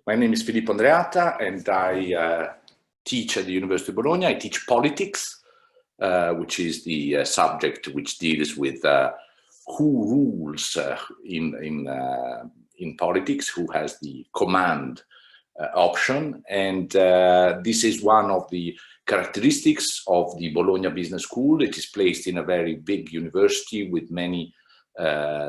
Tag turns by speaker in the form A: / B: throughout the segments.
A: My name is Filippo Andreatta, and I teach at the University of Bologna. I teach politics, which is the subject which deals with who rules in politics, who has the command option. And this is one of the characteristics of the Bologna Business School. It is placed in a very big university with many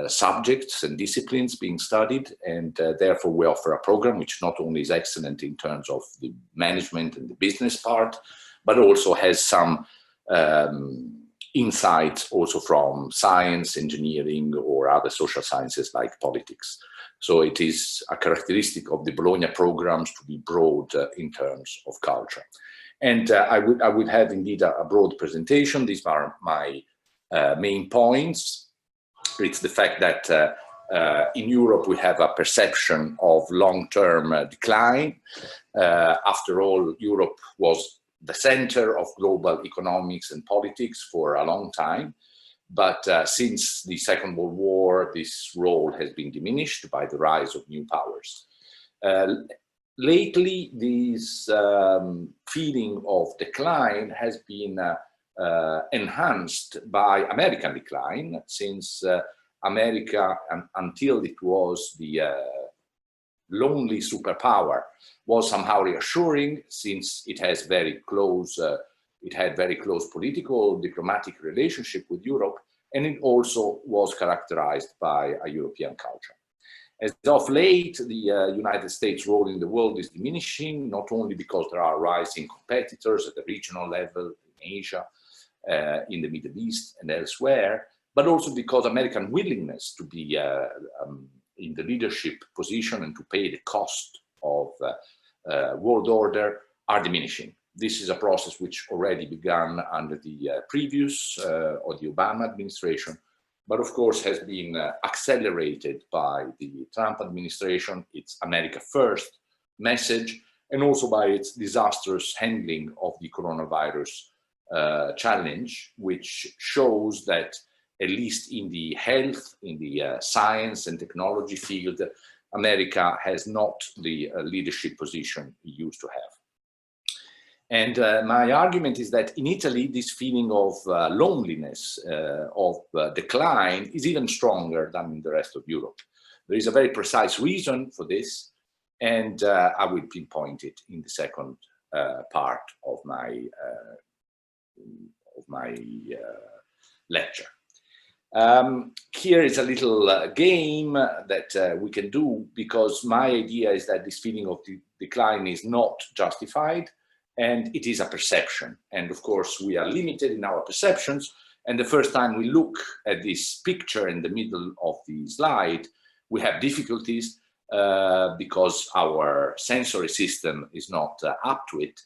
A: subjects and disciplines being studied, and therefore we offer a program which not only is excellent in terms of the management and the business part, but also has some insights also from science, engineering, or other social sciences like politics. So it is a characteristic of the Bologna programs to be broad in terms of culture. And I would have indeed a broad presentation. These are my main points. It's the fact that in Europe we have a perception of long-term decline. After all, Europe was the center of global economics and politics for a long time. But since the Second World War, this role has been diminished by the rise of new powers. Lately, this feeling of decline has been enhanced by American decline, since America, until it was the lonely superpower, was somehow reassuring, since it has very close, it had very close political, diplomatic relationship with Europe, and it also was characterized by a European culture. As of late, the United States' role in the world is diminishing, not only because there are rising competitors at the regional level in Asia, in the Middle East and elsewhere, but also because American willingness to be in the leadership position and to pay the cost of world order are diminishing. This is a process which already began under the previous or the Obama administration, but of course has been accelerated by the Trump administration, its America First message, and also by its disastrous handling of the coronavirus challenge, which shows that at least in the health, in the science and technology field, America has not the leadership position it used to have. And my argument is that in Italy, this feeling of loneliness, of decline is even stronger than in the rest of Europe. There is a very precise reason for this, and I will pinpoint it in the second part of my lecture. Here is a little game that we can do, because my idea is that this feeling of decline is not justified, and it is a perception. And of course, we are limited in our perceptions. And the first time we look at this picture in the middle of the slide, we have difficulties because our sensory system is not up to it.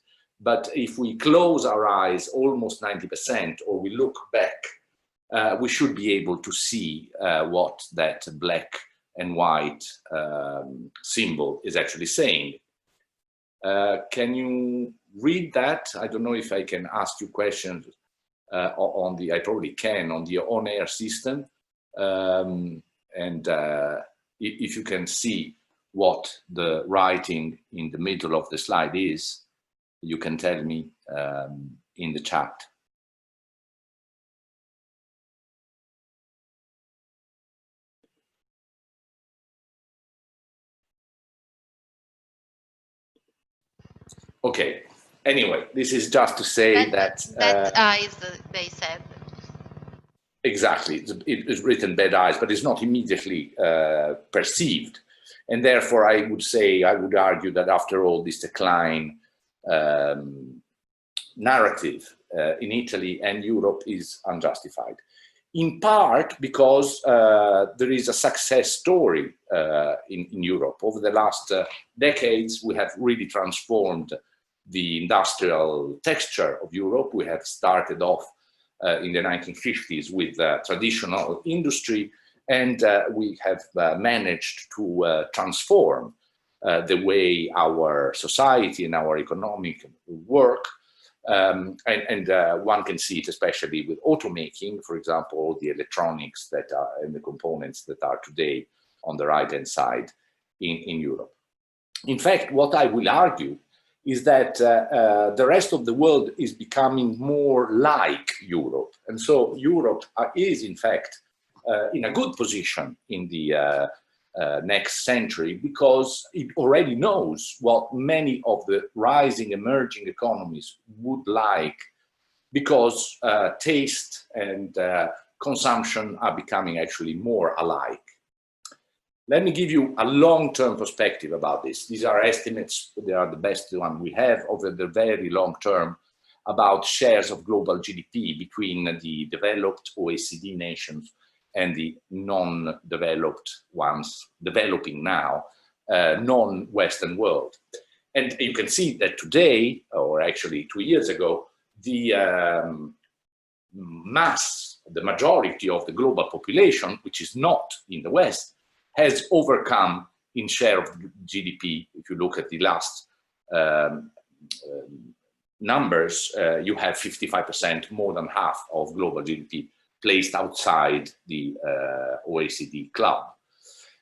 A: But if we close our eyes almost 90%, or we look back, we should be able to see what that black and white symbol is actually saying. Can you read that? I don't know if I can ask you questions on the, I probably can, on the on-air system. And if you can see what the writing in the middle of the slide is, you can tell me in the chat. Okay, anyway, this is just to say that
B: eyes, they said.
A: Exactly, it is written bad eyes, but it's not immediately perceived. And therefore, I would say, I would argue that after all, this decline narrative in Italy and Europe is unjustified. In part because there is a success story in Europe. Over the last decades, we have really transformed the industrial texture of Europe. We have started off in the 1950s with traditional industry, and we have managed to transform the way our society and our economic work. And one can see it especially with automaking, for example, the electronics that are and the components that are today on the right-hand side in Europe. In fact, what I will argue is that the rest of the world is becoming more like Europe. And so Europe is, in fact, in a good position in the next century, because it already knows what many of the rising emerging economies would like, because taste and consumption are becoming actually more alike. Let me give you a long-term perspective about this. These are estimates, they are the best one we have over the very long term about shares of global GDP between the developed OECD nations and the non-developed ones, developing now, non-Western world. And you can see that today, or actually 2 years ago, the the majority of the global population, which is not in the West, has overcome in share of GDP. If you look at the last numbers, you have 55%, more than half of global GDP placed outside the OECD club.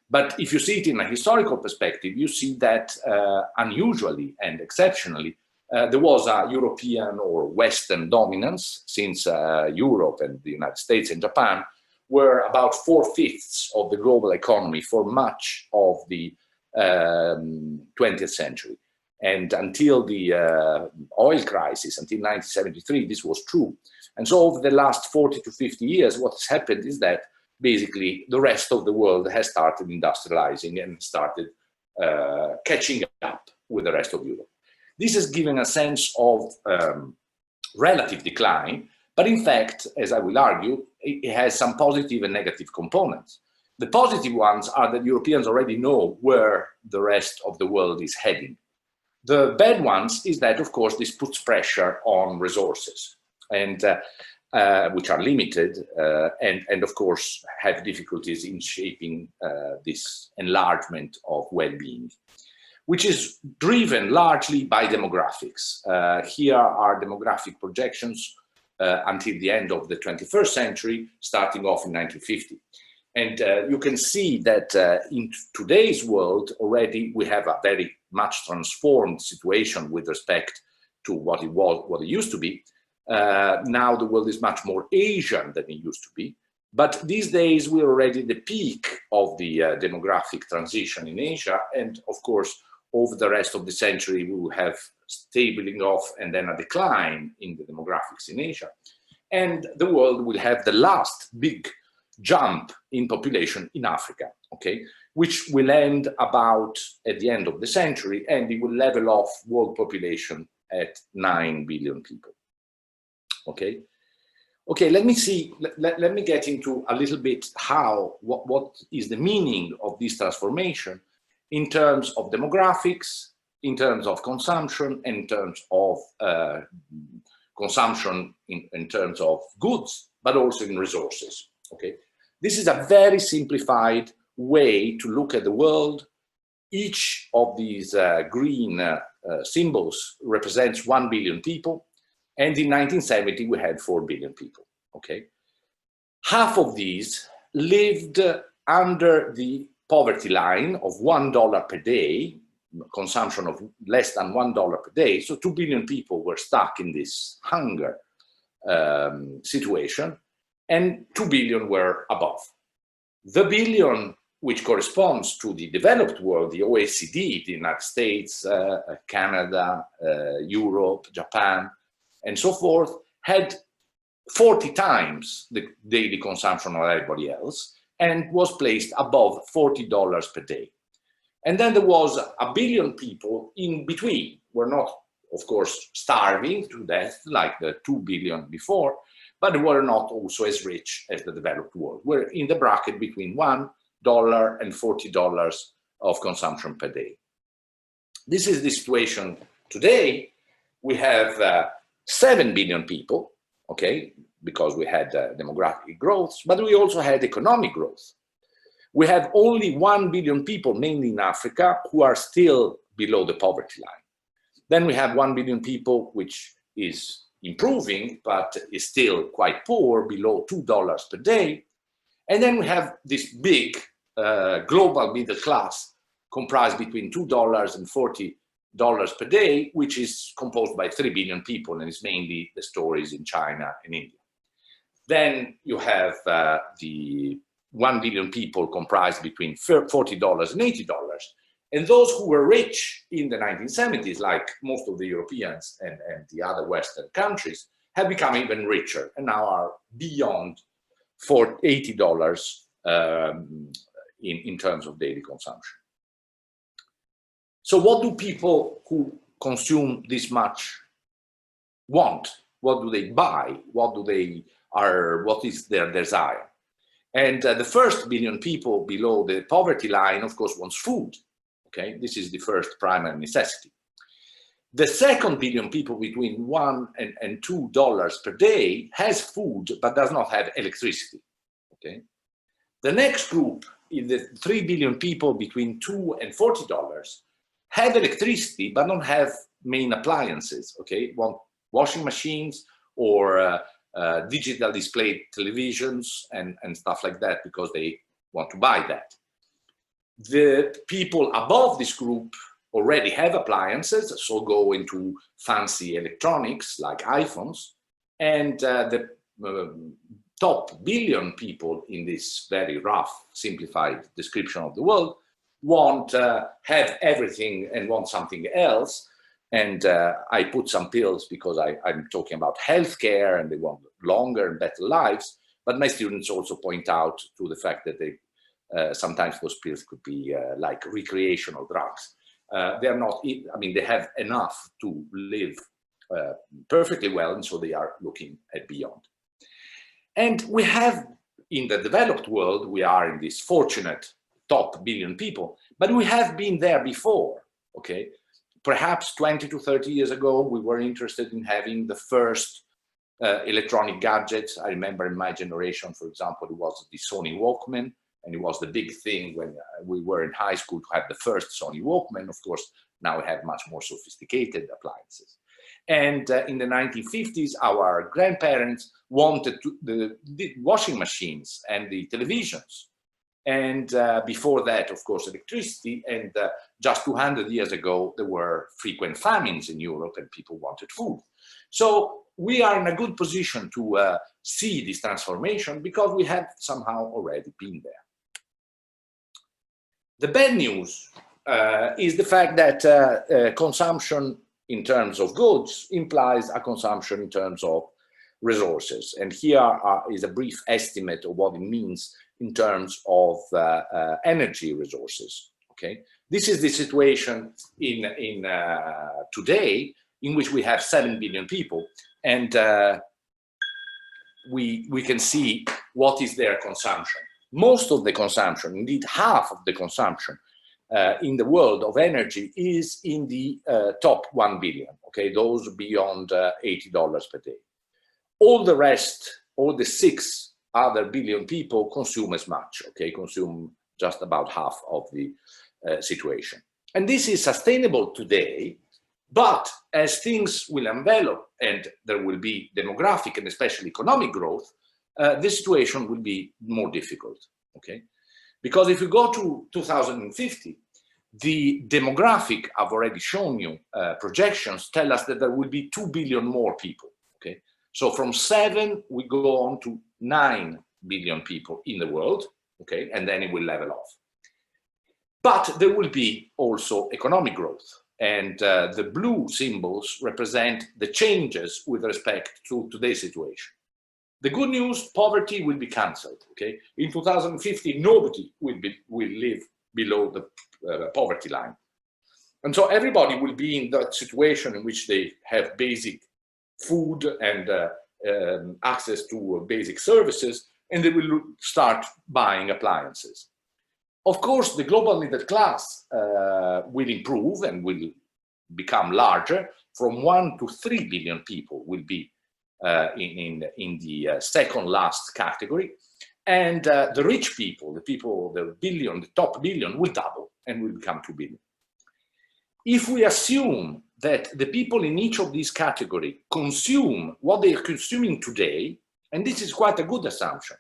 A: But if you see it in a historical perspective, you see that unusually and exceptionally, there was a European or Western dominance, since Europe and the United States and Japan were about 4/5 of the global economy for much of the 20th century. And until the oil crisis, until 1973, this was true. And so over the last 40 to 50 years, what has happened is that basically the rest of the world has started industrializing and started catching up with the rest of Europe. This has given a sense of relative decline, but in fact, as I will argue, it has some positive and negative components. The positive ones are that Europeans already know where the rest of the world is heading. The bad ones is that, of course, this puts pressure on resources, and which are limited, and of course have difficulties in shaping this enlargement of well-being, which is driven largely by demographics. Here are demographic projections until the end of the 21st century, starting off in 1950. And you can see that in today's world already we have a very much transformed situation with respect to what it used to be. Now the world is much more Asian than it used to be. But these days we're already at the peak of the demographic transition in Asia. And of course, over the rest of the century, we will have stabilizing off and then a decline in the demographics in Asia. And the world will have the last big jump in population in Africa, okay, which will end about at the end of the century, and it will level off world population at 9 billion people, okay? Okay, let me get into a little bit what is the meaning of this transformation in terms of demographics, in terms of consumption, in terms of consumption in terms of goods, but also in resources, okay? This is a very simplified way to look at the world. Each of these green symbols represents 1 billion people. And in 1970, we had 4 billion people, okay? Half of these lived under the poverty line of $1 per day, consumption of less than $1 per day. So 2 billion people were stuck in this hunger situation, and 2 billion were above. The billion which corresponds to the developed world, the OECD, the United States, Canada, Europe, Japan, and so forth, had 40 times the daily consumption of everybody else and was placed above $40 per day. And then there was 1 billion people in between, were not, of course, starving to death like the 2 billion before, but were not also as rich as the developed world. We're in the bracket between $1 and $40 of consumption per day. This is the situation today. We have 7 billion people, okay, because we had demographic growth, but we also had economic growth. We have only 1 billion people, mainly in Africa, who are still below the poverty line. Then we have 1 billion people, which is improving, but is still quite poor, below $2 per day. And then we have this big global middle class, comprised between $2 and $40 per day, which is composed by 3 billion people, and is mainly the stories in China and India. Then you have the 1 billion people comprised between $40 and $80. And those who were rich in the 1970s, like most of the Europeans and the other Western countries, have become even richer and now are beyond $80 in terms of daily consumption. So what do people who consume this much want? What do they buy? What is their desire? And the first billion people below the poverty line, of course, wants food. Okay, this is the first primary necessity. The second billion people between $1 and $2 per day has food, but does not have electricity. Okay, the next group is the 3 billion people between $2 and $40 have electricity, but don't have main appliances. Okay, want washing machines or digital display televisions and stuff like that because they want to buy that. The people above this group already have appliances, so go into fancy electronics like iPhones, and the top billion people in this very rough, simplified description of the world want have everything and want something else. And I put some pills because I'm talking about healthcare and they want longer and better lives. But my students also point out to the fact that they sometimes those pills could be like recreational drugs. They are not, I mean, they have enough to live perfectly well, and so they are looking at beyond. And we have, in the developed world, we are in this fortunate top billion people, but we have been there before, okay? Perhaps 20 to 30 years ago, we were interested in having the first electronic gadgets. I remember in my generation, for example, it was the Sony Walkman, and it was the big thing when we were in high school to have the first Sony Walkman. Of course, now we have much more sophisticated appliances. And in the 1950s, our grandparents wanted the washing machines and the televisions. And before that, of course, electricity. And just 200 years ago, there were frequent famines in Europe and people wanted food. So we are in a good position to see this transformation because we have somehow already been there. The bad news is the fact that consumption in terms of goods implies a consumption in terms of resources. And here is a brief estimate of what it means in terms of energy resources. Okay, this is the situation in today, in which we have 7 billion people, and we can see what is their consumption. Most of the consumption, indeed half of the consumption in the world of energy is in the top 1 billion, okay, those beyond $80 per day. All the rest, all the 6 other billion people consume as much, okay, consume just about half of the situation. And this is sustainable today, but as things will envelop and there will be demographic and especially economic growth, the situation will be more difficult, okay? Because if you go to 2050, the demographic, I've already shown you, projections tell us that there will be 2 billion more people, okay? So from 7, we go on to 9 billion people in the world, okay? And then it will level off. But there will be also economic growth. And the blue symbols represent the changes with respect to today's situation. The good news, poverty will be cancelled, okay? In 2050, nobody will live below the poverty line. And so everybody will be in that situation in which they have basic food and access to basic services, and they will start buying appliances. Of course, the global middle class will improve and will become larger. From 1 to 3 billion people will be in the second last category. And the rich people, the top billion will double and will become 2 billion. If we assume that the people in each of these categories consume what they are consuming today, and this is quite a good assumption,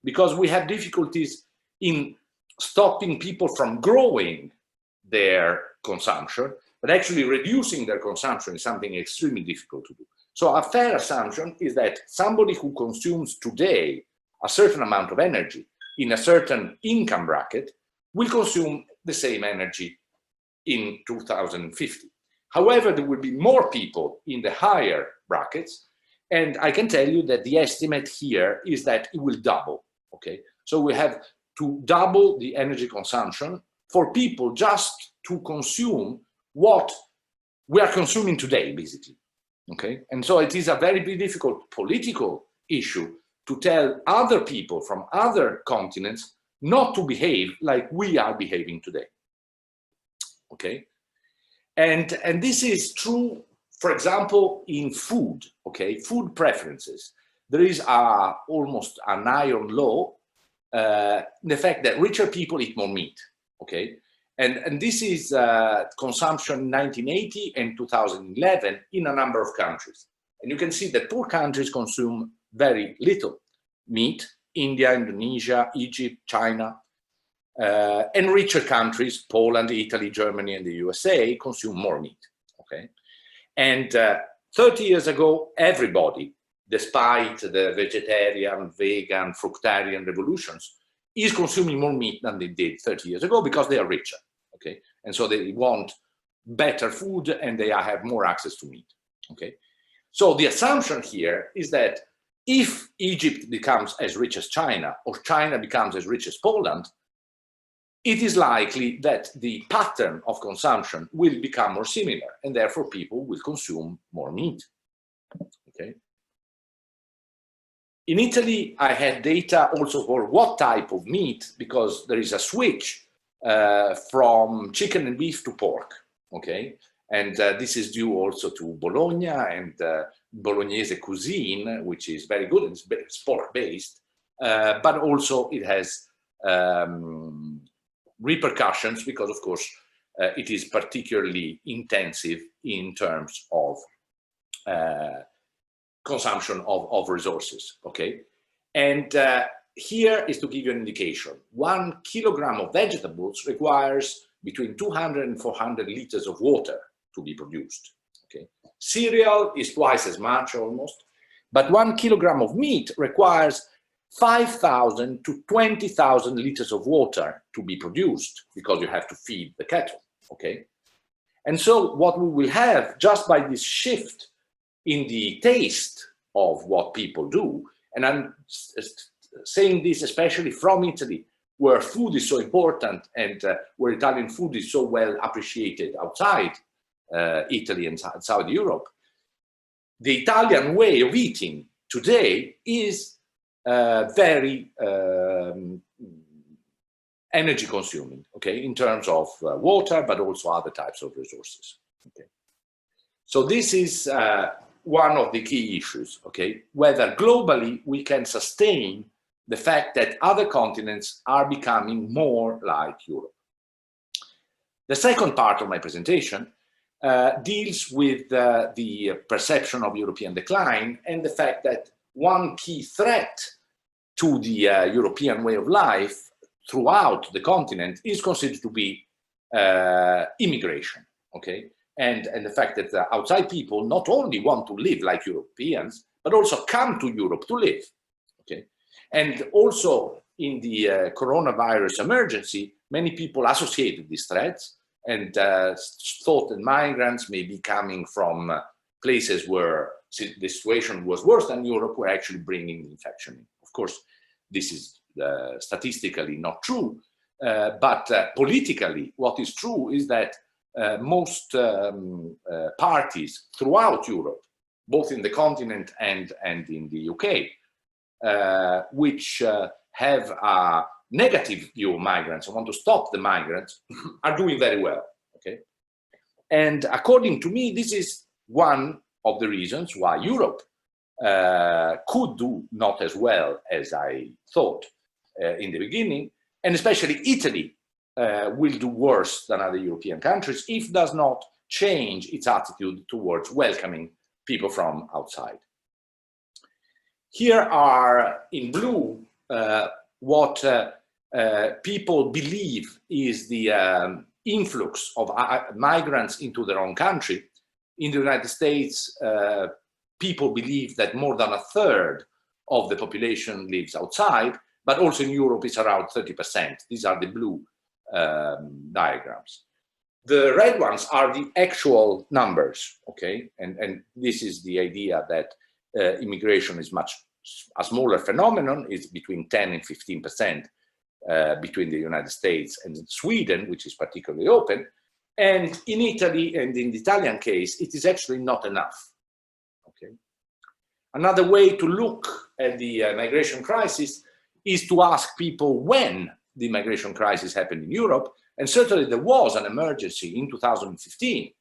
A: because we have difficulties in stopping people from growing their consumption, but actually reducing their consumption is something extremely difficult to do. So a fair assumption is that somebody who consumes today a certain amount of energy in a certain income bracket will consume the same energy in 2050. However, there will be more people in the higher brackets, and I can tell you that the estimate here is that it will double, okay? So we have to double the energy consumption for people just to consume what we are consuming today, basically, okay? And so it is a very difficult political issue to tell other people from other continents not to behave like we are behaving today, okay? And this is true, for example, in food, okay? Food preferences. There is almost an iron law, the fact that richer people eat more meat, okay? And this is consumption in 1980 and 2011 in a number of countries. And you can see that poor countries consume very little meat: India, Indonesia, Egypt, China. And richer countries, Poland, Italy, Germany, and the USA, consume more meat, okay? And 30 years ago, everybody, despite the vegetarian, vegan, fructarian revolutions, is consuming more meat than they did 30 years ago because they are richer, okay? And so they want better food and they have more access to meat, okay? So the assumption here is that if Egypt becomes as rich as China, or China becomes as rich as Poland, it is likely that the pattern of consumption will become more similar, and therefore people will consume more meat, okay? In Italy, I had data also for what type of meat, because there is a switch from chicken and beef to pork, okay? And this is due also to Bologna and Bolognese cuisine, which is very good. It's pork-based, but also it has repercussions because, of course, it is particularly intensive in terms of consumption of resources, okay? And here is to give you an indication. 1 kilogram of vegetables requires between 200 and 400 liters of water to be produced, okay? Cereal is twice as much almost, but 1 kilogram of meat requires 5,000 to 20,000 liters of water to be produced because you have to feed the cattle, okay? And so what we will have just by this shift in the taste of what people do, and I'm saying this especially from Italy, where food is so important and where Italian food is so well appreciated outside Italy and South Europe, the Italian way of eating today is very energy consuming, okay, in terms of water, but also other types of resources, okay. So this is one of the key issues, okay, whether globally we can sustain the fact that other continents are becoming more like Europe. The second part of my presentation deals with the perception of European decline and the fact that one key threat to the European way of life throughout the continent is considered to be immigration, okay? And the fact that outside people not only want to live like Europeans, but also come to Europe to live, okay? And also in the coronavirus emergency, many people associated these threats and thought that migrants may be coming from places where the situation was worse than Europe were actually bringing the infection in. Of course, this is statistically not true, but politically, what is true is that most parties throughout Europe, both in the continent and in the UK, which have a negative view of migrants and want to stop the migrants, are doing very well, okay? And according to me, this is one of the reasons why Europe could do not as well as I thought in the beginning, and especially Italy will do worse than other European countries if it does not change its attitude towards welcoming people from outside. Here are in blue what people believe is the influx of migrants into their own country. In the United States, people believe that more than a third of the population lives outside, but also in Europe it's around 30%. These are the blue diagrams. The red ones are the actual numbers, okay? And this is the idea that immigration is a smaller phenomenon, is between 10 and 15% between the United States and Sweden, which is particularly open. And in Italy, and in the Italian case, it is actually not enough, okay? Another way to look at the migration crisis is to ask people when the migration crisis happened in Europe. And certainly there was an emergency in 2015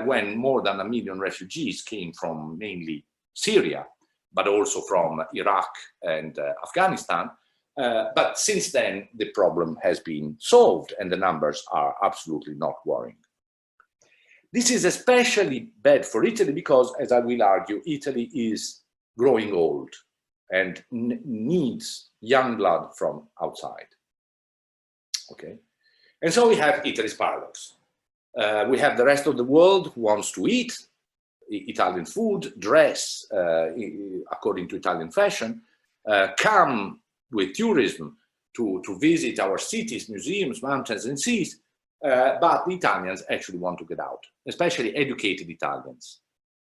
A: when more than 1 million refugees came from mainly Syria, but also from Iraq and Afghanistan. But since then, the problem has been solved and the numbers are absolutely not worrying. This is especially bad for Italy because, as I will argue, Italy is growing old and needs young blood from outside. Okay, and so we have Italy's paradox. We have the rest of the world who wants to eat Italian food, dress according to Italian fashion, come with tourism to visit our cities, museums, mountains and seas, but the Italians actually want to get out, especially educated Italians.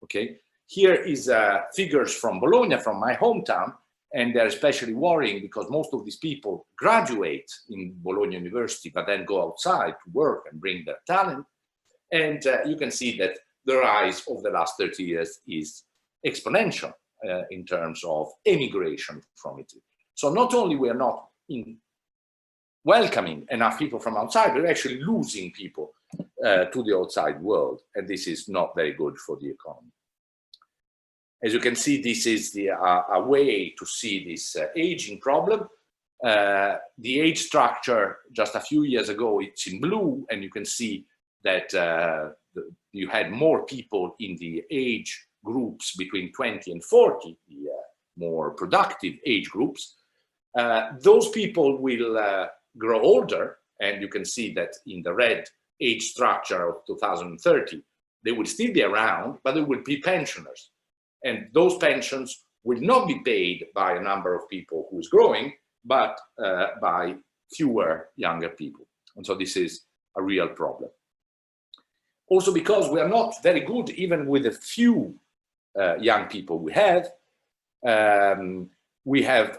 A: Okay, here is figures from Bologna, from my hometown, and they're especially worrying because most of these people graduate in Bologna University, but then go outside to work and bring their talent. And you can see that the rise of the last 30 years is exponential in terms of emigration from Italy. So not only we are not welcoming enough people from outside, we're actually losing people to the outside world. And this is not very good for the economy. As you can see, this is a way to see this aging problem. The age structure just a few years ago, it's in blue, and you can see that you had more people in the age groups between 20 and 40, the more productive age groups. Those people will grow older, and you can see that in the red age structure of 2030, they will still be around, but they will be pensioners. And those pensions will not be paid by a number of people who is growing, but by fewer younger people. And so this is a real problem. Also because we are not very good, even with the few young people we have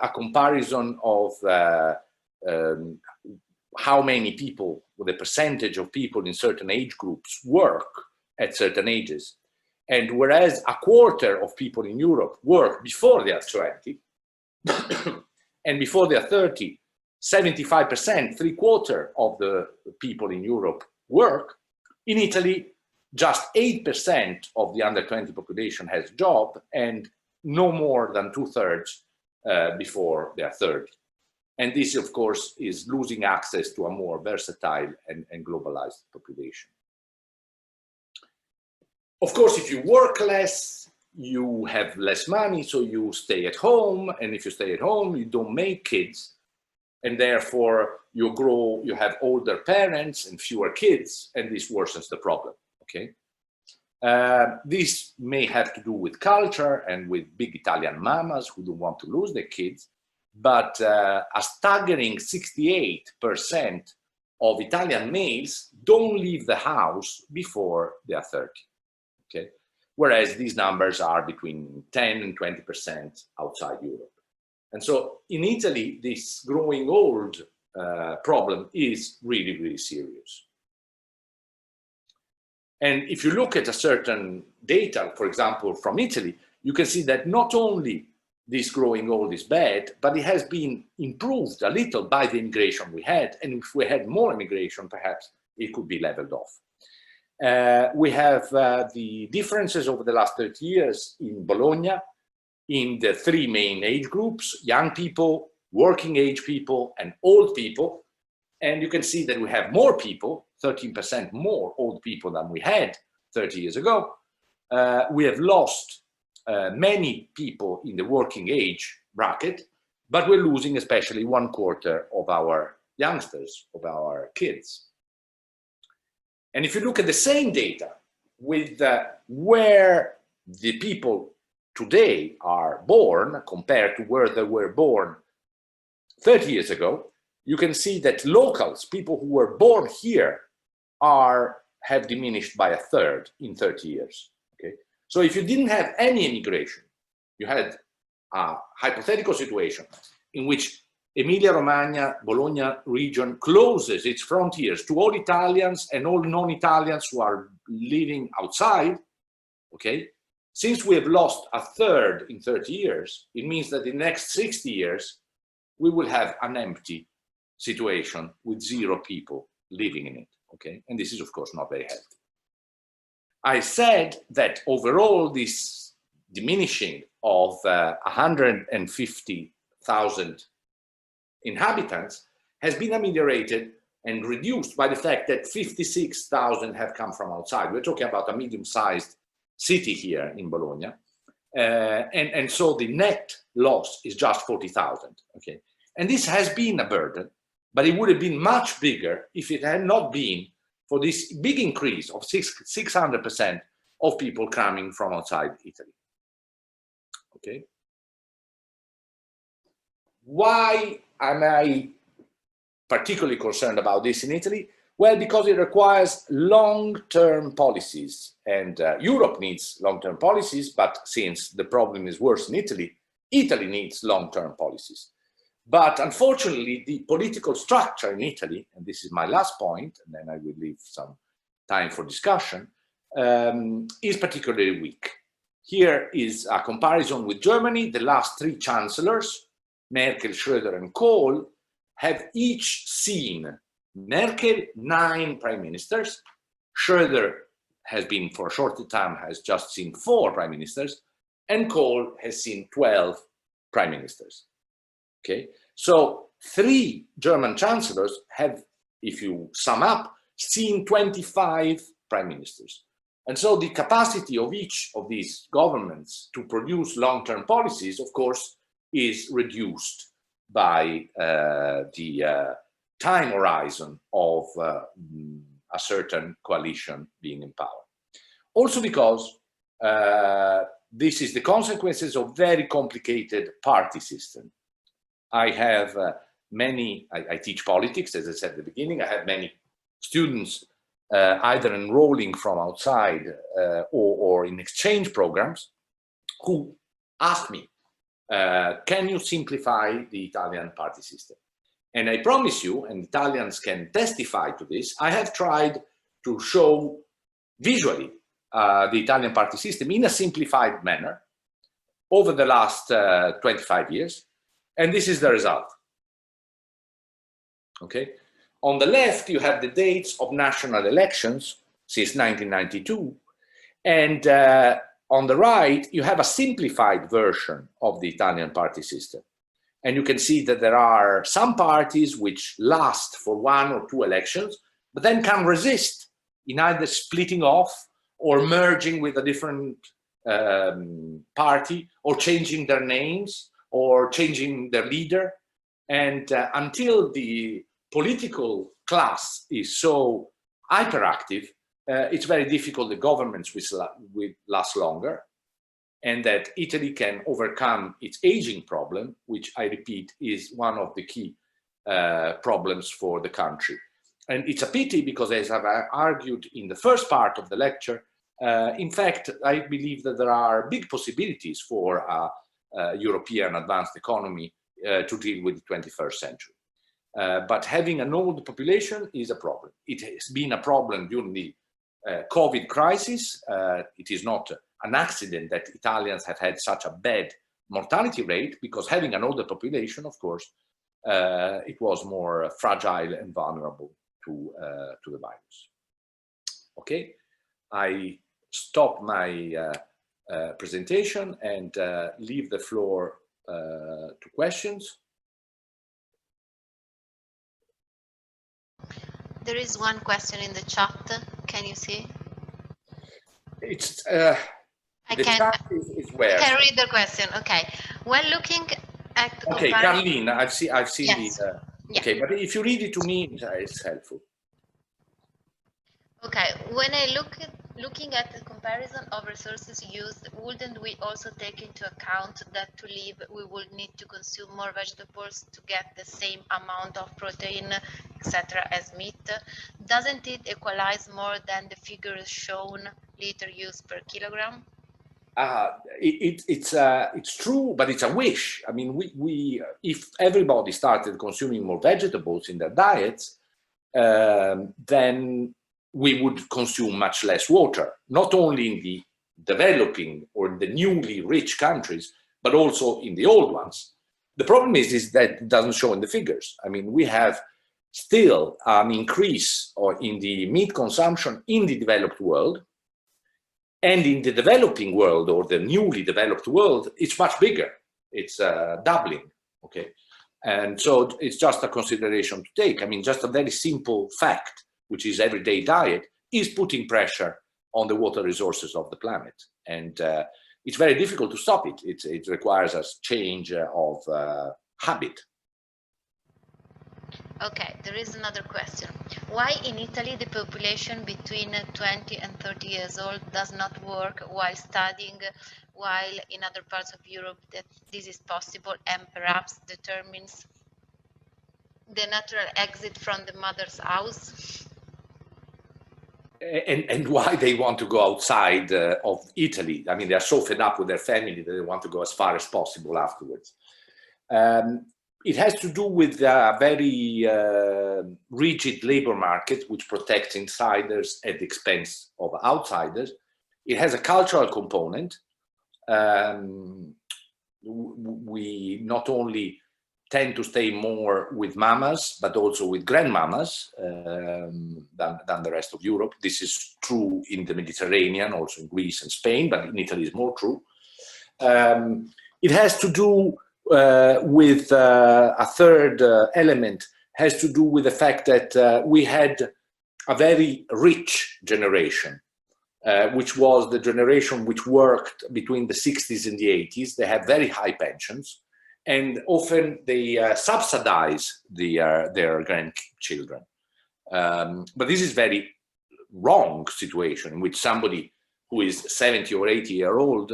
A: a comparison of how many people, the percentage of people in certain age groups work at certain ages. And whereas a quarter of people in Europe work before they are 20, and before they are 30, 75%, 3/4 of the people in Europe work. In Italy, just 8% of the under 20 population has a job, and no more than 2/3 before they are 30. And this, of course, is losing access to a more versatile and globalized population. Of course, if you work less, you have less money, so you stay at home. And if you stay at home, you don't make kids. And therefore, you have older parents and fewer kids, and this worsens the problem, okay? This may have to do with culture and with big Italian mamas who don't want to lose their kids, but a staggering 68% of Italian males don't leave the house before they are 30. Okay, whereas these numbers are between 10 and 20% outside Europe. And so in Italy, this growing old problem is really, really serious. And if you look at a certain data, for example, from Italy, you can see that not only this growing old is bad, but it has been improved a little by the immigration we had. And if we had more immigration, perhaps it could be leveled off. We have the differences over the last 30 years in Bologna in the three main age groups: young people, working age people, and old people. And you can see that we have more people, 13% more old people than we had 30 years ago. We have lost many people in the working age bracket, but we're losing especially 1/4 of our youngsters, of our kids. And if you look at the same data with where the people today are born compared to where they were born 30 years ago, you can see that locals, people who were born here, have diminished by 1/3 in 30 years. Okay, so if you didn't have any immigration, you had a hypothetical situation in which Emilia-Romagna, Bologna region closes its frontiers to all Italians and all non-Italians who are living outside. Okay, since we have lost 1/3 in 30 years, it means that in the next 60 years, we will have an empty situation with 0 people living in it. Okay, and this is of course not very healthy. I said that overall this diminishing of 150,000 inhabitants has been ameliorated and reduced by the fact that 56,000 have come from outside. We're talking about a medium-sized city here in Bologna. And so the net loss is just 40,000. Okay, and this has been a burden, but it would have been much bigger if it had not been for this big increase of 600% of people coming from outside Italy. Okay. Why am I particularly concerned about this in Italy? Well, because it requires long-term policies, and Europe needs long-term policies, but since the problem is worse in Italy, Italy needs long-term policies. But unfortunately, the political structure in Italy, and this is my last point, and then I will leave some time for discussion, is particularly weak. Here is a comparison with Germany. The last 3 chancellors, Merkel, Schröder, and Kohl, have each seen Merkel 9 prime ministers. Schröder has been, for a short time, has just seen 4 prime ministers, and Kohl has seen 12 prime ministers. Okay, so 3 German chancellors have, if you sum up, seen 25 prime ministers. And so the capacity of each of these governments to produce long-term policies, of course, is reduced by the time horizon of a certain coalition being in power. Also because this is the consequences of very complicated party system. I have I teach politics, as I said at the beginning. I have many students either enrolling from outside or in exchange programs who ask me, can you simplify the Italian party system? And I promise you, and Italians can testify to this, I have tried to show visually the Italian party system in a simplified manner over the last 25 years. And this is the result. Okay. On the left, you have the dates of national elections since 1992. And on the right, you have a simplified version of the Italian party system. And you can see that there are some parties which last for 1 or 2 elections, but then can resist in either splitting off or merging with a different party, or changing their names, or changing their leader. And until the political class is so hyperactive, it's very difficult the governments will last longer, and that Italy can overcome its aging problem, which I repeat is one of the key problems for the country. And it's a pity because, as I've argued in the first part of the lecture, in fact, I believe that there are big possibilities for a European advanced economy to deal with the 21st century. But having an old population is a problem. It has been a problem during the COVID crisis. It is not an accident that Italians have had such a bad mortality rate, because having an older population, of course, it was more fragile and vulnerable to the virus. Okay, I stop my presentation and leave the floor to questions.
B: There is one question in the chat. Can you see?
A: It's
B: I
A: the
B: can,
A: chat is where?
B: I can read the question. Okay. When looking at
A: Okay, Carlene, I've seen
B: yes.
A: the. Okay, but if you read it to me, it's helpful.
B: Okay, when I looking at the comparison of resources used, wouldn't we also take into account that to live we would need to consume more vegetables to get the same amount of protein, etc. as meat? Doesn't it equalize more than the figures shown liter use per kilogram?
A: It's true, but it's a wish. I mean, if everybody started consuming more vegetables in their diets, then we would consume much less water, not only in the developing or the newly rich countries, but also in the old ones. The problem is that it doesn't show in the figures. I mean, we have still an increase in the meat consumption in the developed world, and in the developing world or the newly developed world, it's much bigger. It's doubling, okay? And so it's just a consideration to take. I mean, just a very simple fact, which is everyday diet, is putting pressure on the water resources of the planet. And it's very difficult to stop it. It requires a change of habit.
B: Okay, there is another question. Why in Italy the population between 20 and 30 years old does not work while studying, while in other parts of Europe that this is possible and perhaps determines the natural exit from the mother's house?
A: And why they want to go outside of Italy. I mean, they're so fed up with their family that they want to go as far as possible afterwards. It has to do with a very rigid labor market, which protects insiders at the expense of outsiders. It has a cultural component. We not only tend to stay more with mamas, but also with grandmamas than the rest of Europe. This is true in the Mediterranean, also in Greece and Spain, but in Italy is more true. It has to do with a third element, has to do with the fact that we had a very rich generation, which was the generation which worked between the 60s and the 80s. They had very high pensions, and often they subsidize their grandchildren. But this is very wrong situation in which somebody who is 70 or 80-year-old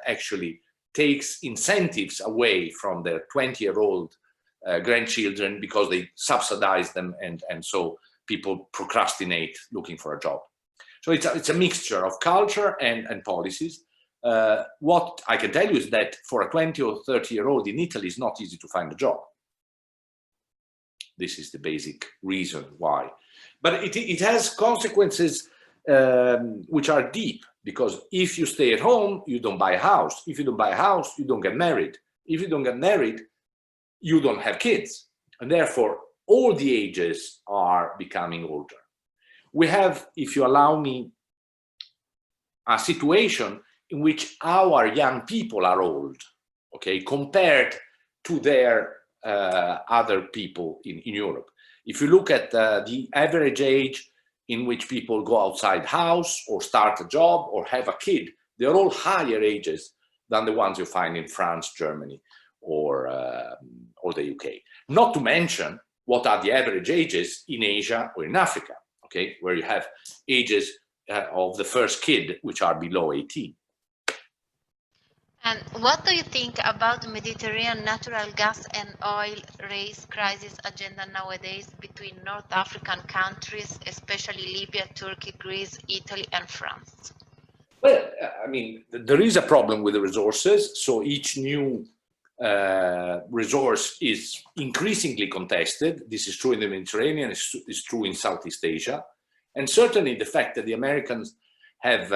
A: actually takes incentives away from their 20-year-old grandchildren because they subsidize them, and so people procrastinate looking for a job. So it's a mixture of culture and policies. What I can tell you is that for a 20 or 30-year-old in Italy, it's not easy to find a job. This is the basic reason why. But it has consequences which are deep, because if you stay at home, you don't buy a house. If you don't buy a house, you don't get married. If you don't get married, you don't have kids. And therefore, all the ages are becoming older. We have, if you allow me, a situation in which our young people are old, okay, compared to their other people in Europe. If you look at the average age in which people go outside house or start a job or have a kid, they're all higher ages than the ones you find in France, Germany, or the UK. Not to mention what are the average ages in Asia or in Africa, okay, where you have ages of the first kid which are below 18.
B: And what do you think about the Mediterranean natural gas and oil race crisis agenda nowadays between North African countries, especially Libya, Turkey, Greece, Italy, and France?
A: Well, I mean, there is a problem with the resources. So each new resource is increasingly contested. This is true in the Mediterranean, it's true in Southeast Asia. And certainly the fact that the Americans have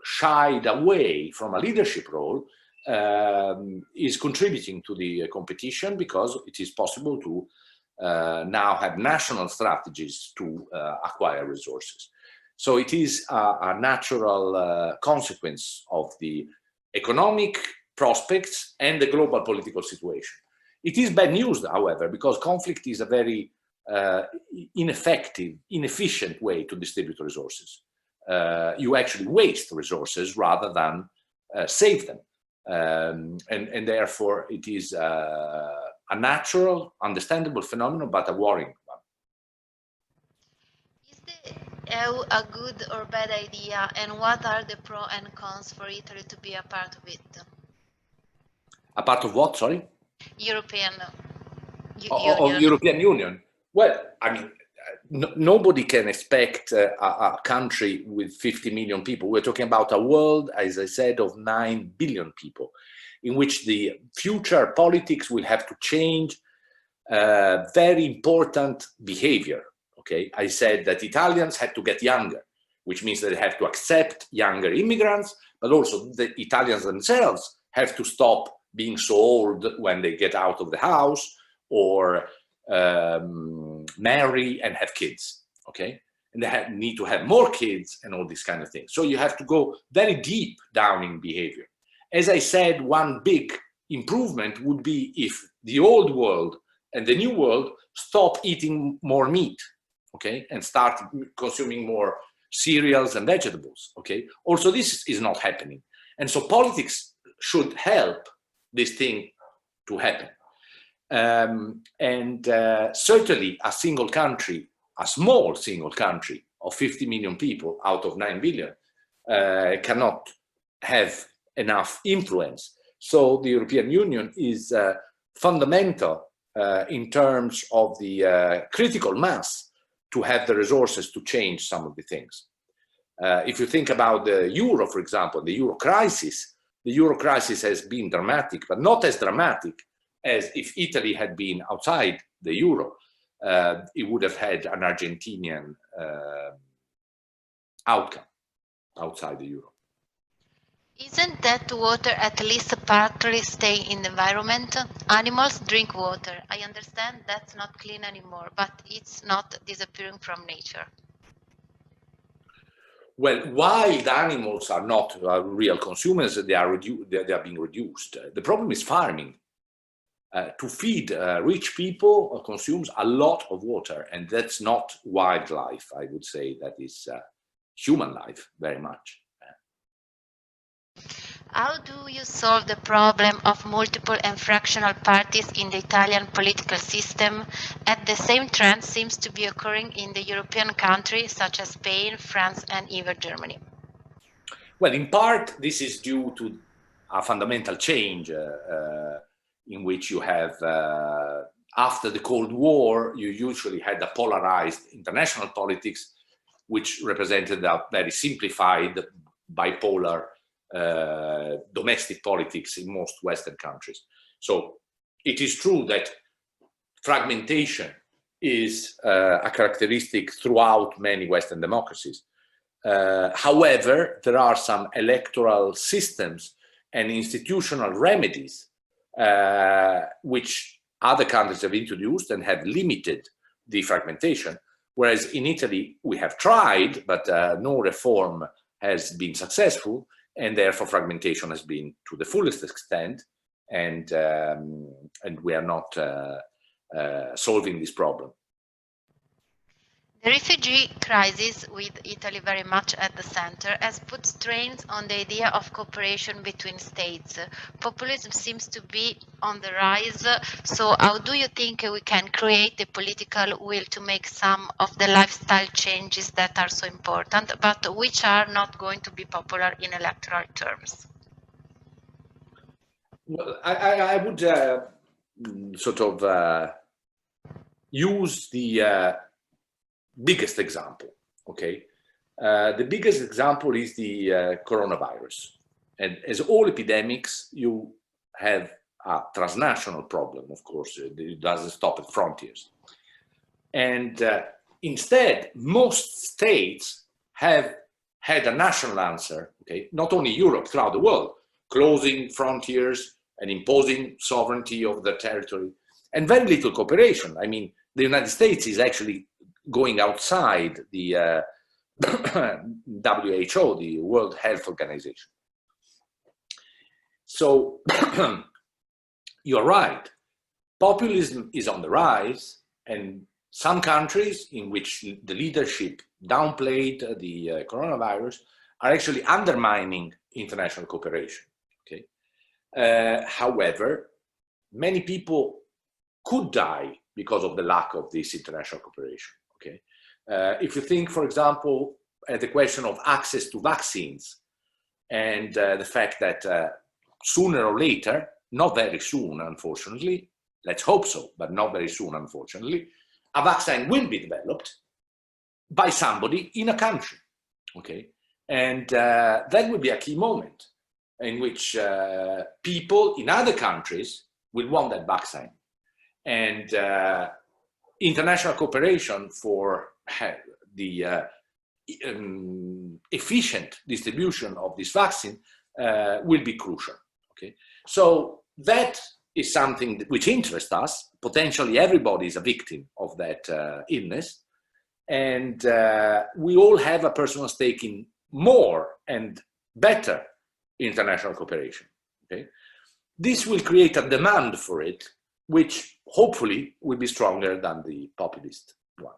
A: shied away from a leadership role is contributing to the competition, because it is possible to now have national strategies to acquire resources. So it is a natural consequence of the economic prospects and the global political situation. It is bad news, however, because conflict is a very ineffective, inefficient way to distribute resources. You actually waste resources rather than save them. And therefore, it is a natural, understandable phenomenon, but a worrying one.
B: EU a good or bad idea, and what are the pros and cons for Italy to be a part of it?
A: A part of what, sorry?
B: European
A: Of
B: Union.
A: European Union. Well, I mean, nobody can expect a country with 50 million people. We're talking about a world, as I said, of 9 billion people, in which the future politics will have to change very important behavior. Okay, I said that Italians had to get younger, which means that they have to accept younger immigrants, but also the Italians themselves have to stop being so old when they get out of the house, or marry and have kids. Okay, and they need to have more kids and all these kind of things. So you have to go very deep down in behavior. As I said, one big improvement would be if the old world and the new world stop eating more meat, okay, and start consuming more cereals and vegetables, okay. Also, this is not happening, and so politics should help this thing to happen. Certainly a single country, a small single country of 50 million people out of 9 billion cannot have enough influence. So the European Union is fundamental in terms of the critical mass to have the resources to change some of the things. If you think about the euro, for example, the euro crisis has been dramatic, but not as dramatic as if Italy had been outside the euro. It would have had an Argentinian outcome outside the euro.
B: Isn't that water at least partly stay in the environment? Animals drink water. I understand that's not clean anymore, but it's not disappearing from nature.
A: Well, wild animals are not real consumers. They are being reduced. The problem is farming. To feed rich people consumes a lot of water, and that's not wildlife. I would say that is human life very much.
B: How do you solve the problem of multiple and fractional parties in the Italian political system? At the same trend seems to be occurring in the European countries such as Spain, France, and even Germany.
A: Well, in part, this is due to a fundamental change in which you have, after the Cold War, you usually had a polarized international politics, which represented a very simplified, bipolar domestic politics in most Western countries. So it is true that fragmentation is a characteristic throughout many Western democracies. However, there are some electoral systems and institutional remedies which other countries have introduced and have limited the fragmentation, whereas in Italy we have tried, but no reform has been successful, and therefore fragmentation has been to the fullest extent, and we are not solving this problem.
B: The refugee crisis, with Italy very much at the center, has put strains on the idea of cooperation between states. Populism seems to be on the rise, so how do you think we can create the political will to make some of the lifestyle changes that are so important, but which are not going to be popular in electoral terms?
A: Well, I would sort of use the biggest example, okay? The biggest example is the coronavirus. And as all epidemics, you have a transnational problem, of course. It doesn't stop at frontiers. And instead, most states have had a national answer, okay? Not only Europe, throughout the world, closing frontiers and imposing sovereignty over their territory, and very little cooperation. I mean, the United States is actually going outside the WHO, the World Health Organization. So you're right, populism is on the rise, and some countries in which the leadership downplayed the coronavirus are actually undermining international cooperation, okay? However, many people could die because of the lack of this international cooperation. Okay, If you think, for example, the question of access to vaccines and the fact that sooner or later, not very soon, unfortunately, let's hope so, but not very soon, unfortunately, a vaccine will be developed by somebody in a country, okay? And that will be a key moment in which people in other countries will want that vaccine. And international cooperation for the efficient distribution of this vaccine will be crucial, okay? So that is something which interests us. Potentially everybody is a victim of that illness. And we all have a personal stake in more and better international cooperation, okay? This will create a demand for it, which hopefully will be stronger than the populist one.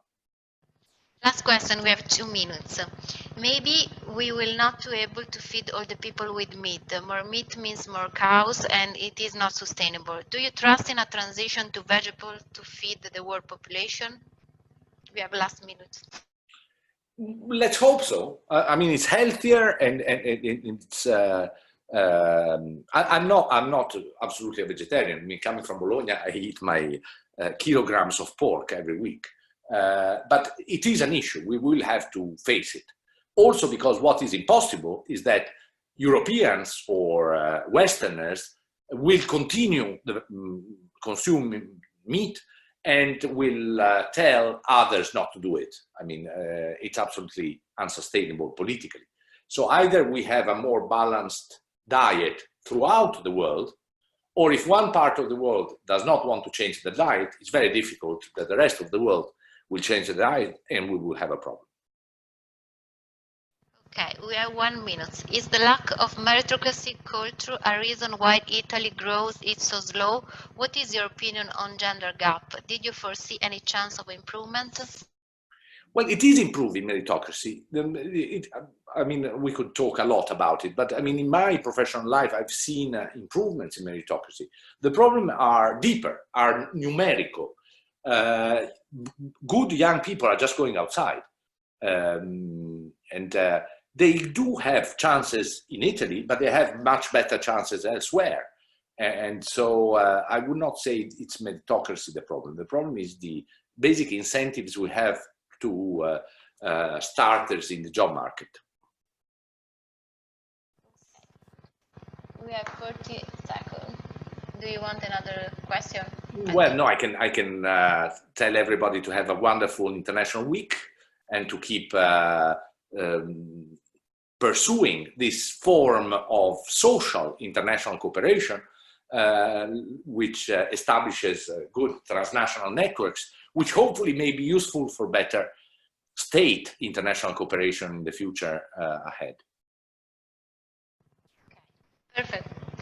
B: Last question, we have 2 minutes. Maybe we will not be able to feed all the people with meat. More meat means more cows and it is not sustainable. Do you trust in a transition to vegetable to feed the world population? We have last minute.
A: Let's hope so. I mean, it's healthier and it's. I'm not absolutely a vegetarian. I mean, coming from Bologna, I eat my kilograms of pork every week. But it is an issue. We will have to face it. Also, because what is impossible is that Europeans or Westerners will continue to consume meat and will tell others not to do it. I mean, it's absolutely unsustainable politically. So either we have a more balanced diet throughout the world, or if one part of the world does not want to change the diet, it's very difficult that the rest of the world will change the diet and we will have a problem.
B: Okay, we have 1 minute. Is the lack of meritocracy culture a reason why Italy growth is so slow? What is your opinion on gender gap? Did you foresee any chance of improvement?
A: Well, it is improving meritocracy. I mean, we could talk a lot about it, but I mean, in my professional life, I've seen improvements in meritocracy. The problem are deeper, are numerical. Good young people are just going outside. They do have chances in Italy, but they have much better chances elsewhere. And so I would not say it's meritocracy the problem. The problem is the basic incentives we have to starters in the job market.
B: We have 40 seconds. Do you want another question?
A: Well, no, I can tell everybody to have a wonderful International Week and to keep pursuing this form of social international cooperation, which establishes good transnational networks, which hopefully may be useful for better state international cooperation in the future ahead.
B: Okay. Perfect.